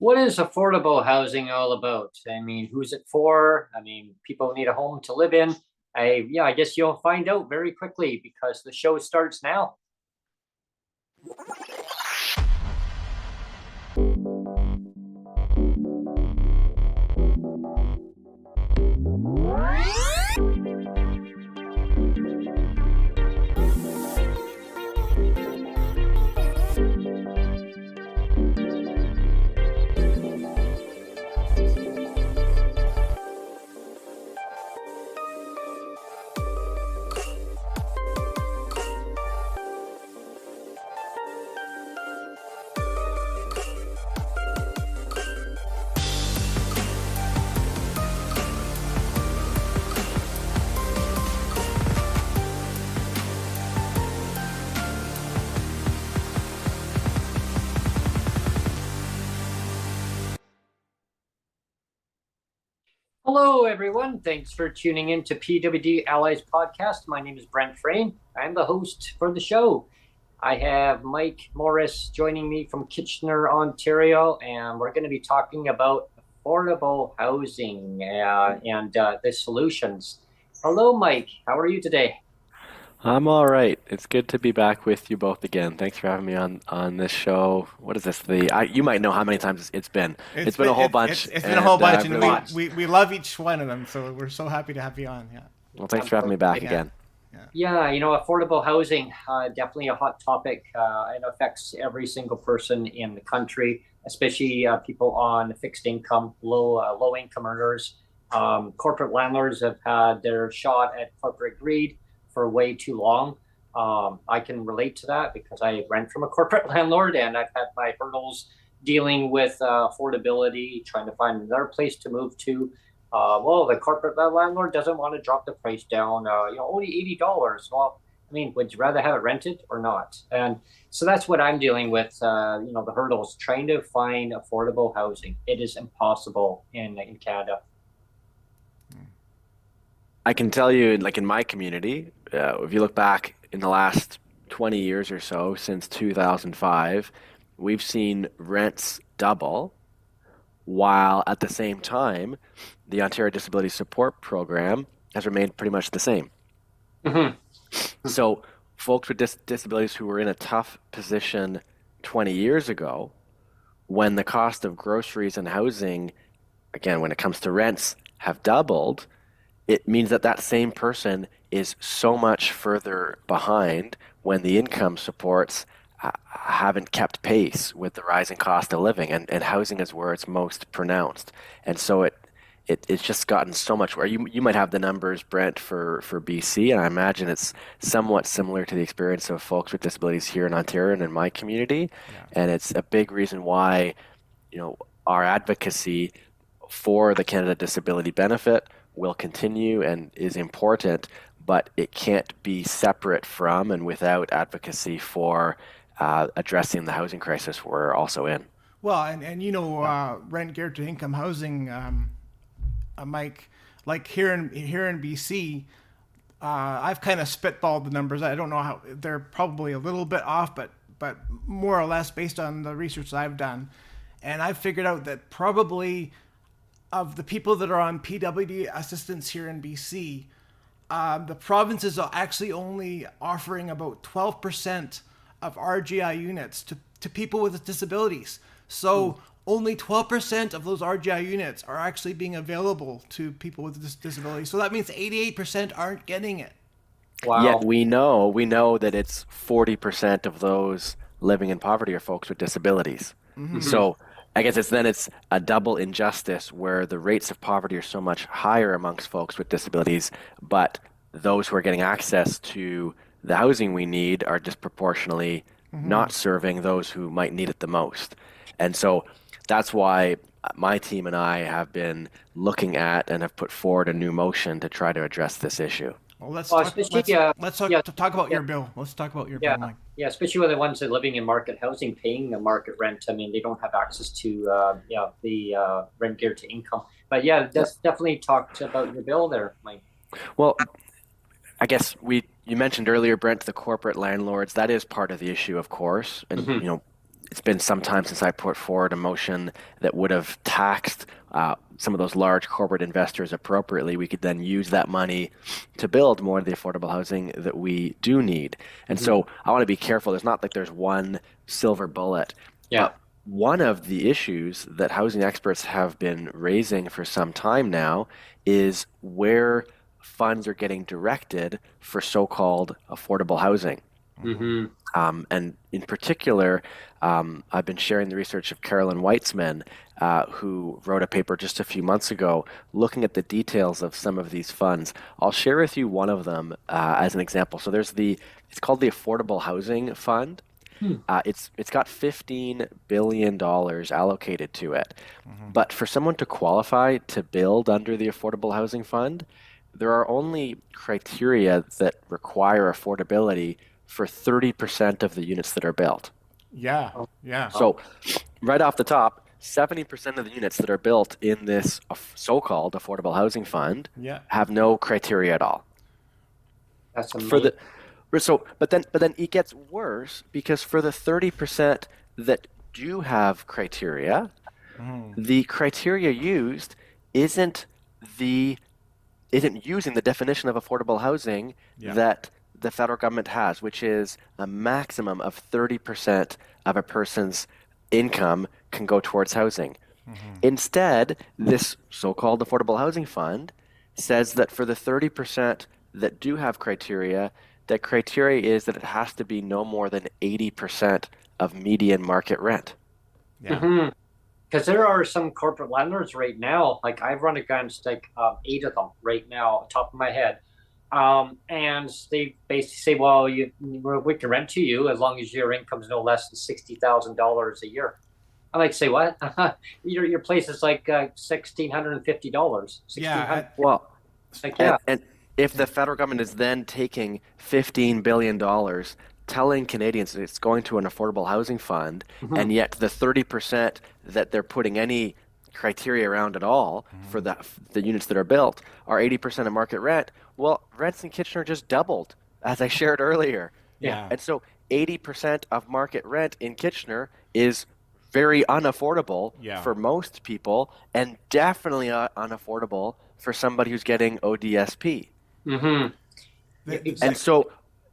What is affordable housing all about? I mean, who's it for? I mean, people need a home to live in. I guess you'll find out very quickly because the show starts now. Hello, everyone. Thanks for tuning in to PWD Allies podcast. My name is Brent Frame. I'm the host for the show. I have Mike Morrice joining me from Kitchener, Ontario, and we're going to be talking about affordable housing and the solutions. Hello, Mike. How are you today? I'm all right. It's good to be back with you both again. Thanks for having me on this show. What is this? You might know how many times it's been. It's been a whole bunch. It's been a whole bunch, and really, we love each one of them. So we're so happy to have you on. Yeah. well, thanks for having me back Yeah. again. Yeah, affordable housing, definitely a hot topic. It affects every single person in the country, especially people on fixed income, low income earners. Corporate landlords have had their shot at corporate greed for way too long. I can relate to that because I rent from a corporate landlord and I've had my hurdles dealing with affordability, trying to find another place to move to. Well, the corporate landlord doesn't want to drop the price down, only $80. Well, I mean, would you rather have it rented or not? And so that's what I'm dealing with, the hurdles, trying to find affordable housing. It is impossible in Canada. I can tell you, like in my community, if you look back in the last 20 years or so, since 2005, we've seen rents double, while at the same time, the Ontario Disability Support Program has remained pretty much the same. Mhm. So, folks with disabilities who were in a tough position 20 years ago, when the cost of groceries and housing, again, when it comes to rents, have doubled, it means that that same person is so much further behind when the income supports haven't kept pace with the rising cost of living, and housing is where it's most pronounced. And so it's just gotten so much where you might have the numbers, Brent, for BC, and I imagine it's somewhat similar to the experience of folks with disabilities here in Ontario and in my community. Yeah. And it's a big reason why, our advocacy for the Canada Disability Benefit will continue and is important, but it can't be separate from and without advocacy for addressing the housing crisis we're also in. Well, and rent geared to income housing, Mike, like here in BC, I've kind of spitballed the numbers. I don't know how they're probably a little bit off, but more or less based on the research I've done, and I've figured out that probably of the people that are on PWD assistance here in BC, the province is actually only offering about 12% of RGI units to people with disabilities. So only 12% of those RGI units are actually being available to people with disabilities. So that means 88% aren't getting it. Wow. Yet we know that it's 40% of those living in poverty are folks with disabilities. So I guess it's a double injustice where the rates of poverty are so much higher amongst folks with disabilities, but those who are getting access to the housing we need are disproportionately not serving those who might need it the most. And so that's why my team and I have been looking at and have put forward a new motion to try to address this issue. Well, let's Well, talk. especially, Let's yeah, talk about yeah, your bill. Let's talk about your yeah, bill, Mike. yeah, especially with the ones that are living in market housing, paying the market rent. I mean, they don't have access to, the rent geared to income. But yeah, Yep. that's definitely talked about your bill there, Mike. Well, I guess you mentioned earlier, Brent, the corporate landlords. That is part of the issue, of course, and Hmm. it's been some time since I put forward a motion that would have taxed some of those large corporate investors appropriately. We could then use that money to build more of the affordable housing that we do need. And so I want to be careful. There's not like there's one silver bullet. Yeah. But one of the issues that housing experts have been raising for some time now is where funds are getting directed for so-called affordable housing. And in particular, I've been sharing the research of Carolyn Weitzman, who wrote a paper just a few months ago looking at the details of some of these funds. I'll share with you one of them as an example. So it's called the Affordable Housing Fund. It's got $15 billion allocated to it. But for someone to qualify to build under the Affordable Housing Fund, there are only criteria that require affordability for 30% of the units that are built. Yeah. So right off the top, 70% of the units that are built in this so-called affordable housing fund have no criteria at all. That's amazing. But then it gets worse, because for the 30% that do have criteria, the criteria used isn't using the definition of affordable housing that the federal government has, which is a maximum of 30% of a person's income can go towards housing. Instead, this so-called affordable housing fund says that for the 30% that do have criteria, that criteria is that it has to be no more than 80% of median market rent. Because there are some corporate landlords right now, like I've run against 8 of them right now, on top of my head. And they basically say, well, we can rent to you as long as your income is no less than $60,000 a year. I'm like, say what? Your place is like $1,650. Well, like, and if the federal government is then taking $15 billion, telling Canadians that it's going to an affordable housing fund, and yet the 30% that they're putting any criteria around at all for the units that are built are 80% of market rent. Well, rents in Kitchener just doubled, as I shared earlier. And so 80% of market rent in Kitchener is very unaffordable for most people, and definitely unaffordable for somebody who's getting ODSP. And so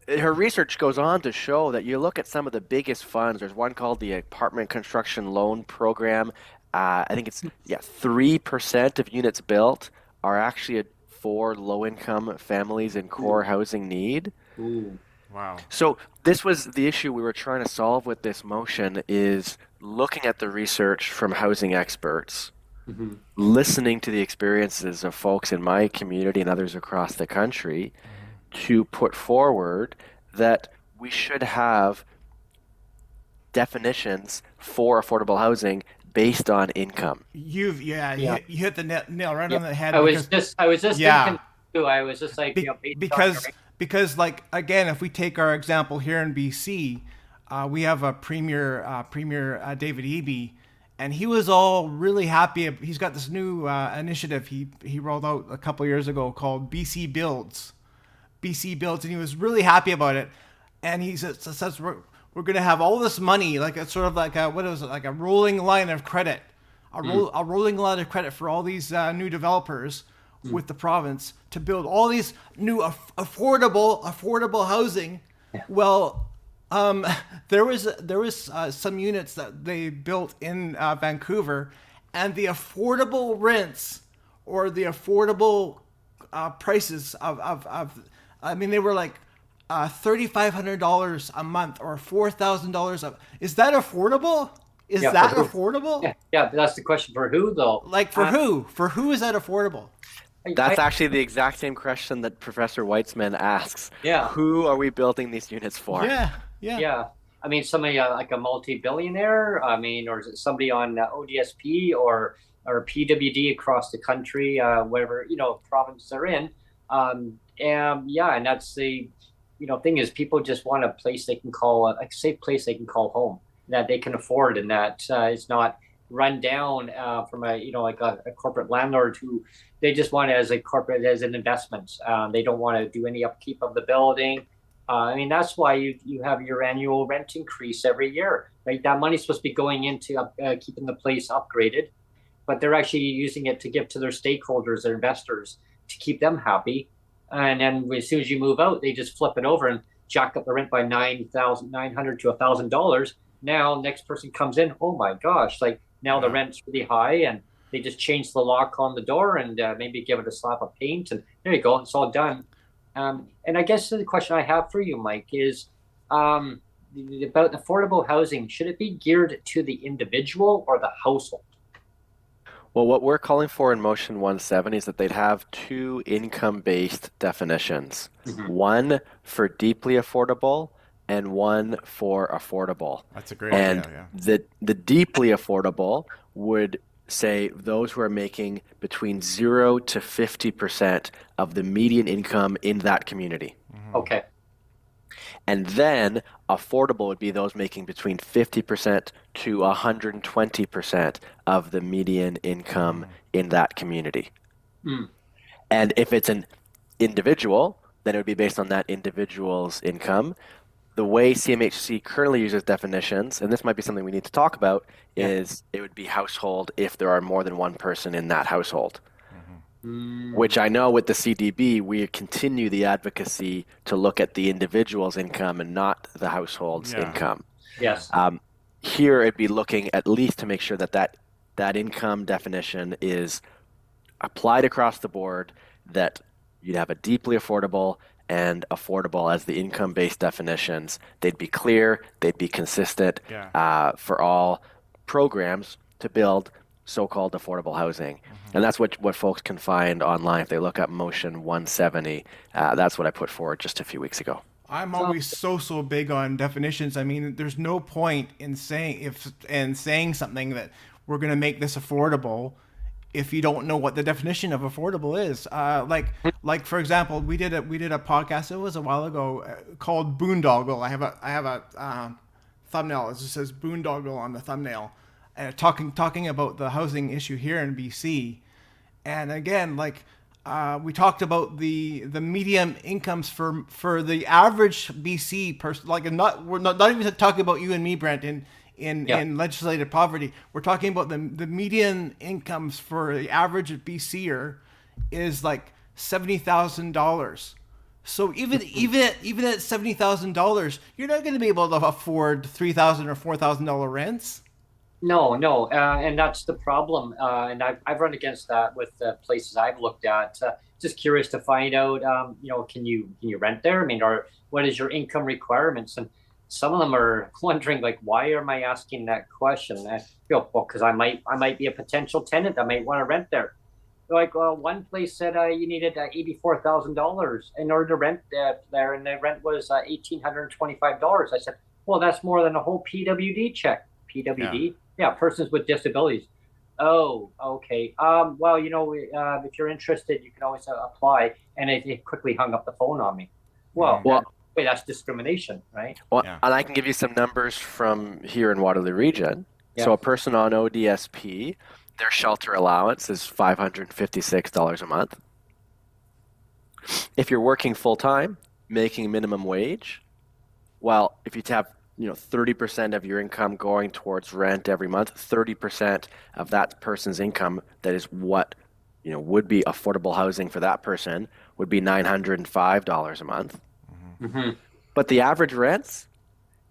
her research goes on to show that you look at some of the biggest funds. There's one called the Apartment Construction Loan Program. I think it's 3% of units built are actually for low-income families in core housing need. Wow. So this was the issue we were trying to solve with this motion, is looking at the research from housing experts, listening to the experiences of folks in my community and others across the country, to put forward that we should have definitions for affordable housing based on income. You hit the nail right on the head. I was just thinking too. I was just like, because like, again, if we take our example here in BC, we have a premier David Eby, and he was all really happy. He's got this new initiative he rolled out a couple years ago called BC Builds, and he was really happy about it. And he says we're going to have all this money, like it's sort of like like a rolling line of credit, a rolling line of credit for all these new developers with the province to build all these new affordable housing. Well, there was some units that they built in Vancouver, and the affordable rents or the affordable prices of I mean, they were like $3,500 a month or $4,000. Is that affordable? Is that affordable? Yeah, that's the question. For who, though? Like, for who? For who is that affordable? That's actually the exact same question that Professor Weitzman asks. Yeah. Who are we building these units for? Yeah. I mean, somebody like a multi-billionaire. I mean, or is it somebody on ODSP or PWD across the country, whatever province they're in? And that's the thing is, people just want a place they can call a safe place they can call home, that they can afford, and that it's not run down from like a corporate landlord who they just want it as an investment. They don't want to do any upkeep of the building. I mean, that's why you have your annual rent increase every year. right? That money's supposed to be going into keeping the place upgraded, but they're actually using it to give to their stakeholders, their investors, to keep them happy. And then as soon as you move out, they just flip it over and jack up the rent by $900 to $1,000. Now, next person comes in, oh my gosh, like now the rent's really high, and they just change the lock on the door and maybe give it a slap of paint, and there you go, it's all done. And I guess the question I have for you, Mike, is about affordable housing. Should it be geared to the individual or the household? Well, what we're calling for in Motion 170 is that they'd have two income-based definitions. One for deeply affordable and one for affordable. That's a great idea, And the deeply affordable would say those who are making between 0 to 50% of the median income in that community. Okay. And then affordable would be those making between 50% to 120% of the median income in that community. And if it's an individual, then it would be based on that individual's income. The way CMHC currently uses definitions, and this might be something we need to talk about, is it would be household if there are more than one person in that household. Which I know with the CDB, we continue the advocacy to look at the individual's income and not the household's income. Yes. Here, it'd be looking at least to make sure that that income definition is applied across the board, that you'd have a deeply affordable and affordable as the income-based definitions. They'd be clear, they'd be consistent for all programs to build so-called affordable housing. And that's what folks can find online if they look up Motion 170. That's what I put forward just a few weeks ago. I'm always so big on definitions. I mean, there's no point in saying something that we're going to make this affordable if you don't know what the definition of affordable is. Like for example, we did a podcast. It was a while ago called Boondoggle. I have a thumbnail. It just says Boondoggle on the thumbnail, and talking about the housing issue here in BC. And again, we talked about the median incomes for the average BC person. We're not even talking about you and me, Brent, in legislated poverty. We're talking about the median incomes for the average BCer is like $70,000. So even at $70,000, you're not going to be able to afford $3,000 or $4,000 rents. No, and that's the problem. And I've run against that with the places I've looked at. Just curious to find out, can you rent there? I mean, or what is your income requirements? And some of them are wondering, like, why am I asking that question? I feel, well, because I might be a potential tenant. I might want to rent there. Like, one place said you needed $84,000 in order to rent there, and the rent was $1,825. I said, well, that's more than a whole PWD check. PWD. Yeah, persons with disabilities. Oh, okay. Well, if you're interested, you can always apply. And it quickly hung up the phone on me. Well, wait, that's discrimination, right? Well, and I can give you some numbers from here in Waterloo Region. Yeah. So a person on ODSP, their shelter allowance is $556 a month. If you're working full-time, making minimum wage, well, if you have 30% of your income going towards rent every month, 30% of that person's income, that is what, would be affordable housing for that person, would be $905 a month. But the average rents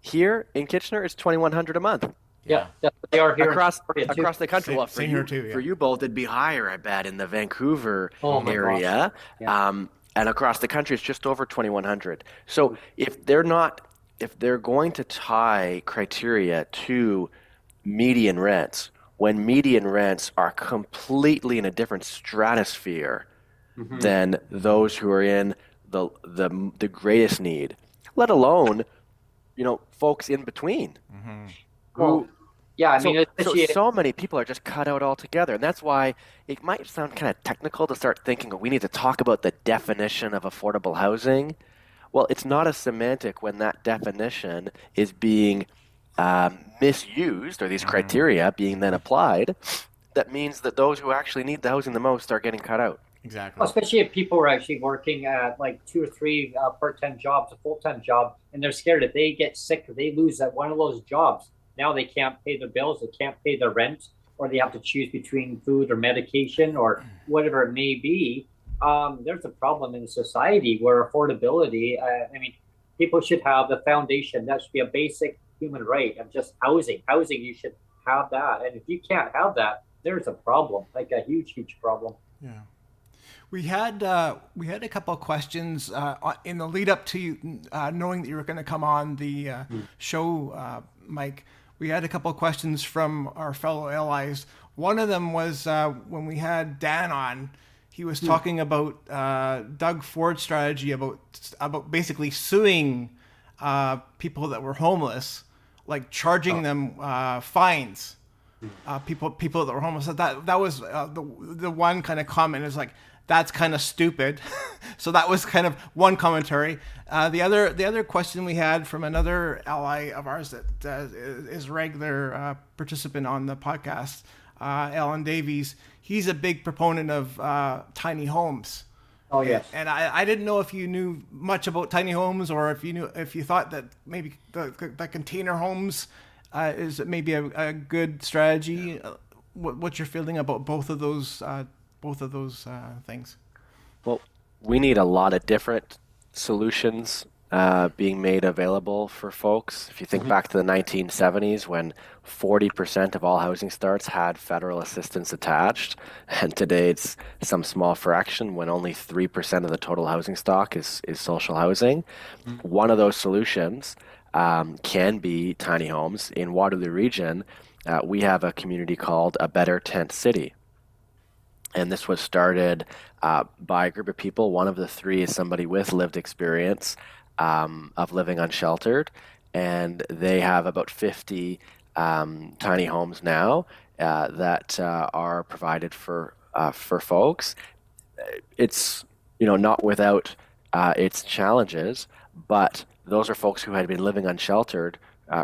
here in Kitchener is $2,100 a month. Yeah, that's what they are here across the country. Well, same here too, for you both, it'd be higher, I bet, in the Vancouver area. And across the country, it's just over $2,100. So if they're going to tie criteria to median rents, when median rents are completely in a different stratosphere than those who are in the greatest need, let alone, folks in between. So many people are just cut out altogether. And that's why it might sound kind of technical to start thinking, we need to talk about the definition of affordable housing. Well, it's not a semantic when that definition is being misused, or these criteria being then applied. That means that those who actually need the housing the most are getting cut out. Exactly. Well, especially if people are actually working at like 2 or 3 part-time jobs, a full-time job, and they're scared if they get sick, if they lose that one of those jobs, now they can't pay their bills, they can't pay their rent, or they have to choose between food or medication or whatever it may be. There's a problem in society where affordability, I mean, people should have the foundation. That should be a basic human right of just housing. Housing, you should have that. And if you can't have that, there's a problem, like a huge, huge problem. Yeah. We had a couple of questions in the lead up to you knowing that you were going to come on the show, Mike. We had a couple of questions from our fellow allies. One of them was when we had Dan on. He was talking about Doug Ford's strategy about basically suing people that were homeless, like charging them fines. People that were homeless. That was the one kind of comment is like, that's kind of stupid. So that was kind of one commentary. The other question we had from another ally of ours that is regular participant on the podcast, Alan Davies. He's a big proponent of tiny homes. Oh yes. And I didn't know if you knew much about tiny homes, or if you thought that maybe the container homes is maybe a good strategy. What's your feeling about both of those things? Well, we need a lot of different solutions being made available for folks. If you think back to the 1970s when 40% of all housing starts had federal assistance attached, and today it's some small fraction when only 3% of the total housing stock is social housing. One of those solutions can be tiny homes. In Waterloo Region, we have a community called A Better Tent City. And this was started by a group of people. One of the three is somebody with lived experience of living unsheltered. And they have about 50 tiny homes now that are provided for folks. It's not without its challenges, but those are folks who had been living unsheltered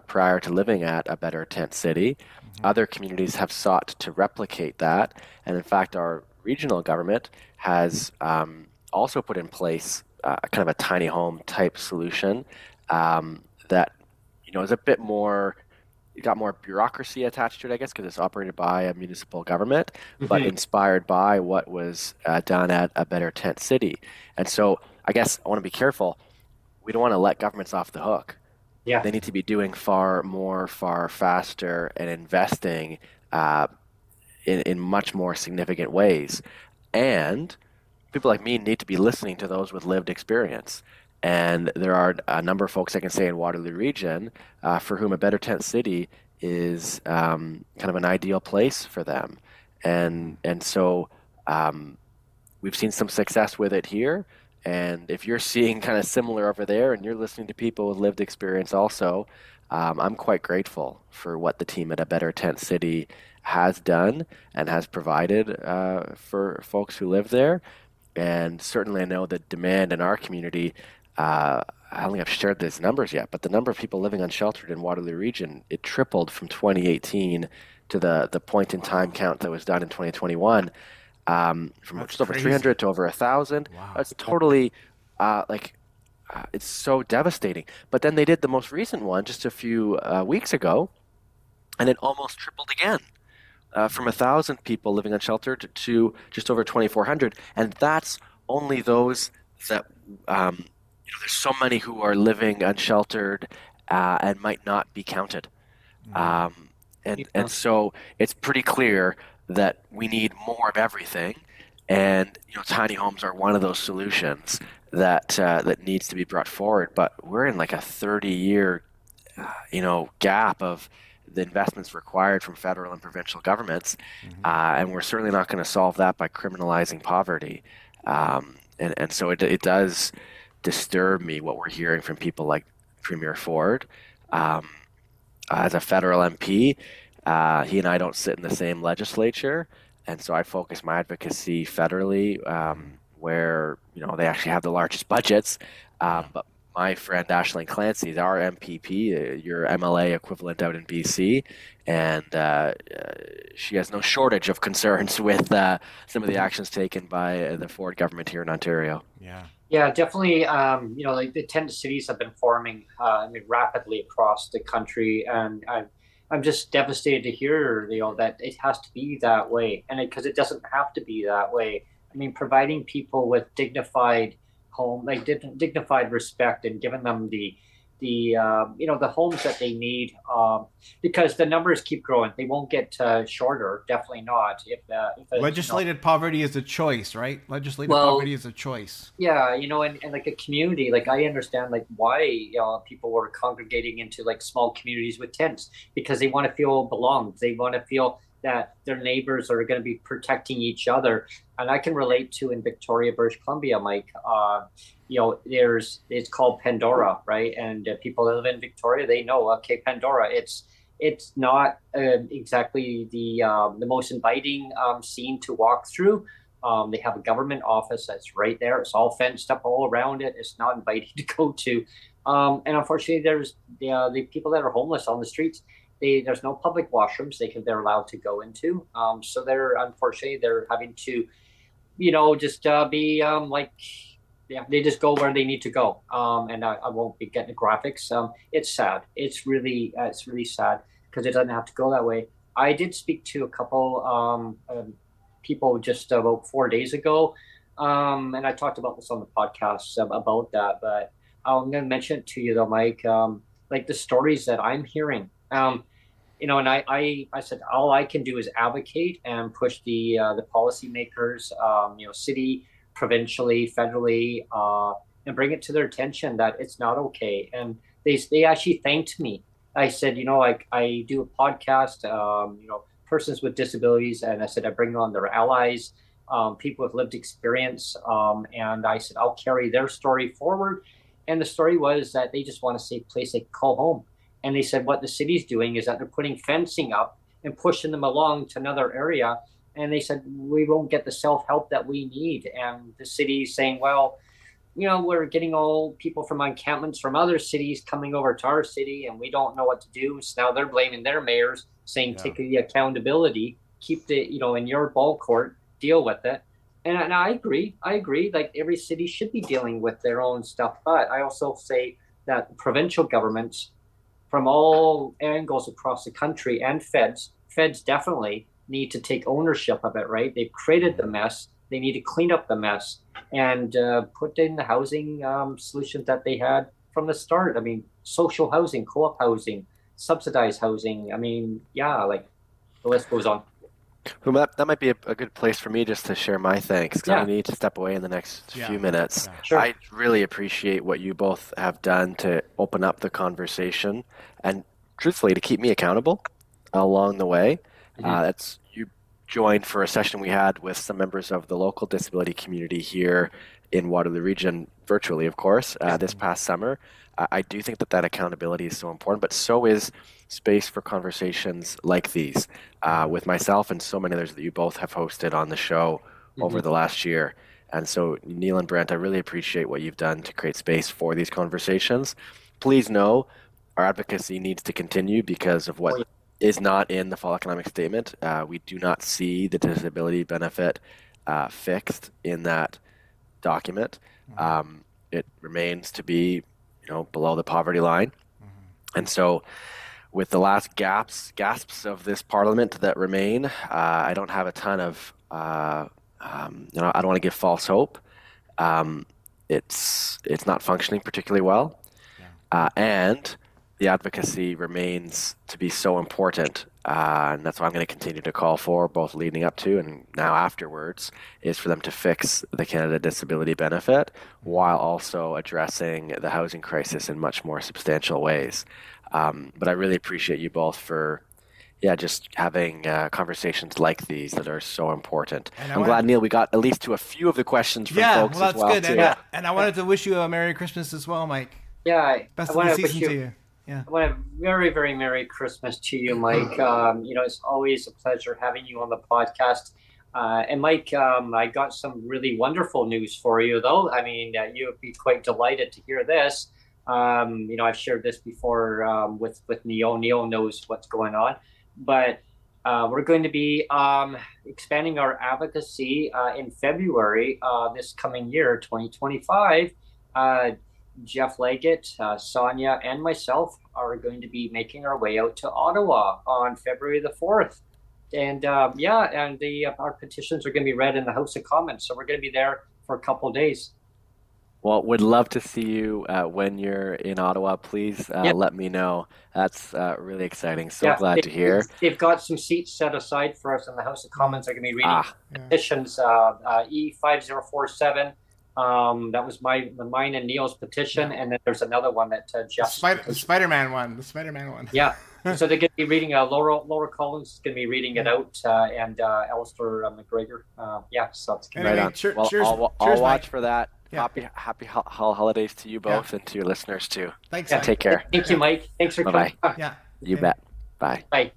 prior to living at A Better Tent City. Other communities have sought to replicate that, and in fact, our regional government has also put in place kind of a tiny home type solution that is a bit more. It got more bureaucracy attached to it, I guess, because it's operated by a municipal government, but inspired by what was done at A Better Tent City. And so, I guess I want to be careful. We don't want to let governments off the hook. Yeah. They need to be doing far more, far faster, and investing in much more significant ways. And people like me need to be listening to those with lived experience. And there are a number of folks I can say in Waterloo Region for whom A Better Tent City is kind of an ideal place for them. And so we've seen some success with it here. And if you're seeing kind of similar over there and you're listening to people with lived experience also, I'm quite grateful for what the team at A Better Tent City has done and has provided for folks who live there. And certainly I know the demand in our community, I don't think I've shared these numbers yet, but the number of people living unsheltered in Waterloo Region, it tripled from 2018 to the point in time count that was done in 2021. From just over 300 to over 1,000. Wow. It's totally it's so devastating. But then they did the most recent one just a few weeks ago, and it almost tripled again, from 1,000 people living unsheltered to just over 2,400. And that's only those that there's so many who are living unsheltered and might not be counted. And so it's pretty clear that we need more of everything, and tiny homes are one of those solutions that needs to be brought forward. But we're in like a 30-year gap of the investments required from federal and provincial governments, and we're certainly not going to solve that by criminalizing poverty. And so it does disturb me what we're hearing from people like Premier Ford. As a federal MP, he and I don't sit in the same legislature, and so I focus my advocacy federally, where they actually have the largest budgets. But my friend Aisling Clancy is our MPP, your MLA equivalent out in BC, and she has no shortage of concerns with some of the actions taken by the Ford government here in Ontario. Yeah, definitely. Like the tent cities have been forming rapidly across the country, and I'm just devastated to hear, that it has to be that way, and because it doesn't have to be that way. I mean, providing people with dignified home, like dignified respect, and giving them the homes that they need, because the numbers keep growing. They won't get shorter, definitely not. If Legislated poverty is a choice, right? Legislated well, poverty is a choice. yeah, and like a community, like I understand like why people were congregating into like small communities with tents, because they want to feel belonged. They want to feel that their neighbors are going to be protecting each other. And I can relate to in Victoria, British Columbia, Mike. It's called Pandora, right? And people that live in Victoria, they know, okay, Pandora. It's not exactly the most inviting scene to walk through. They have a government office that's right there. It's all fenced up all around it. It's not inviting to go to. And unfortunately, there's the people that are homeless on the streets. There's no public washrooms they're allowed to go into. So they're having to, just be like, yeah, they just go where they need to go. And I won't be getting the graphics. It's sad. It's really sad because it doesn't have to go that way. I did speak to a couple people just about 4 days ago, and I talked about this on the podcast about that. But I'm going to mention it to you though, Mike. Like the stories that I'm hearing. And I said all I can do is advocate and push the policymakers, city, provincially, federally, and bring it to their attention that it's not okay. And they actually thanked me. I said, I do a podcast, persons with disabilities, and I said I bring on their allies, people with lived experience, and I said I'll carry their story forward. And the story was that they just want a safe place they can call home. And they said what the city's doing is that they're putting fencing up and pushing them along to another area. And they said, we won't get the self-help that we need. And the city's saying, well, we're getting all people from encampments from other cities coming over to our city, and we don't know what to do. So now they're blaming their mayors, saying, take the accountability, keep the, in your ball court, deal with it. And I agree. Like every city should be dealing with their own stuff. But I also say that provincial governments from all angles across the country and feds definitely need to take ownership of it, right? They've created the mess. They need to clean up the mess and put in the housing solutions that they had from the start. I mean, social housing, co-op housing, subsidized housing. I mean, yeah, like the list goes on. Well, that might be a good place for me just to share my thanks, because I need to step away in the next few minutes. Yeah. Sure. I really appreciate what you both have done to open up the conversation and, truthfully, to keep me accountable along the way. You joined for a session we had with some members of the local disability community here in Waterloo Region, virtually, of course, this past summer. I do think that accountability is so important, but so is space for conversations like these with myself and so many others that you both have hosted on the show over the last year. And so, Neil and Brent, I really appreciate what you've done to create space for these conversations. Please know our advocacy needs to continue because of what is not in the fall economic statement. We do not see the disability benefit fixed in that document. It remains to be below the poverty line. And so with the last gasps of this parliament that remain, I don't have a ton of, I don't want to give false hope. It's not functioning particularly well. And the advocacy remains to be so important. And that's what I'm going to continue to call for, both leading up to and now afterwards, is for them to fix the Canada Disability Benefit while also addressing the housing crisis in much more substantial ways. But I really appreciate you both for, just having conversations like these that are so important. I'm glad, Neil, we got at least to a few of the questions from folks as well. That's good. And I wanted to wish you a Merry Christmas as well, Mike. Yeah. Best of the season to you. Yeah. I want a very, very Merry Christmas to you, Mike. It's always a pleasure having you on the podcast. And Mike, I got some really wonderful news for you, though. I mean, you would be quite delighted to hear this. I've shared this before with Neil. Neil knows what's going on. But we're going to be expanding our advocacy in February this coming year, 2025. Jeff Leggett, Sonia, and myself are going to be making our way out to Ottawa on February the 4th. And our petitions are going to be read in the House of Commons. So we're going to be there for a couple of days. Well, would love to see you when you're in Ottawa. Please let me know. That's really exciting. So glad to hear. They've got some seats set aside for us in the House of Commons. They're going to be reading petitions E5047. That was mine and Neil's petition, and then there's another one that Jeff. The Spider-Man one. Yeah. So they're going to be reading. Laura Collins is going to be reading it out, and Alistair McGregor. So it's going right on. Cheers, I'll watch for that. Yeah. Happy holidays to you both and to your listeners too. Thanks. Take care. Thank you, Mike. Thanks for coming. Yeah. You bet. Bye. Bye.